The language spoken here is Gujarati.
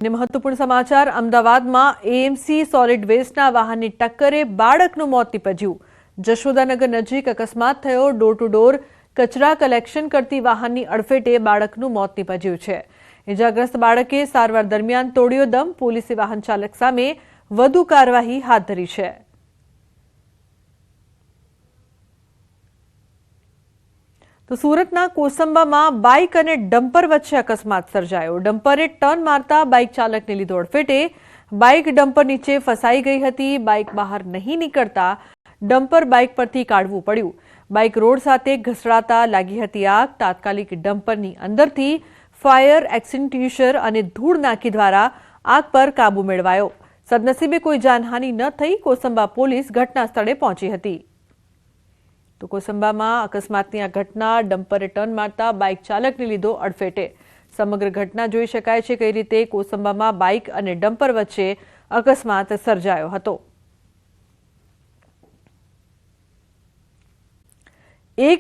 મહત્વપૂર્ણ સમાચાર અમદાવાદમાં એએમસી સોલિડ વેસ્ટના વાહનની ટક્કરે બાળકનું મોત નીપજ્યું। જશોદાનગર નજીક અકસ્માત થયો। ડોર ટુ ડોર કચરા કલેક્શન કરતી વાહનની અડફેટે બાળકનું મોત નીપજ્યું છે। ઇજાગ્રસ્ત બાળકે સારવાર દરમિયાન તોડ્યો દમ। પોલીસે વાહન ચાલક સામે વધુ કાર્યવાહી હાથ ધરી છે। તો સુરતના કોસંબામાં બાઇક અને ડમ્પર વચ્ચે અકસ્માત સર્જાયો। ડમ્પરે ટર્ન મારતા બાઇક ચાલકને લીધો અડફેટે। બાઇક ડમ્પર નીચે ફસાઈ ગઈ હતી। બાઇક બહાર નહીં નીકળતા ડમ્પર બાઇક પરથી કાઢવું પડ્યું। બાઇક રોડ સાથે ઘસડાતા લાગી હતી આગ। તાત્કાલિક ડમ્પરની અંદરથી ફાયર એક્સટિંગ્યુશર અને ધૂળ નાખી દ્વારા આગ પર કાબુ મેળવાયો। સદનસીબે કોઈ જાનહાનિ ન થઈ। કોસંબા પોલીસ ઘટના સ્થળે પહોંચી હતી। તો કોસંબામાં અકસ્માતની આ ઘટના ડમ્પરે ટર્ન મારતા બાઇક ચાલકને લીધો અડફેટે। સમગ્ર ઘટના જોઈ શકાય છે કઈ રીતે કોસંબામાં બાઇક અને ડમ્પર વચ્ચે અકસ્માત સર્જાયો હતો। એક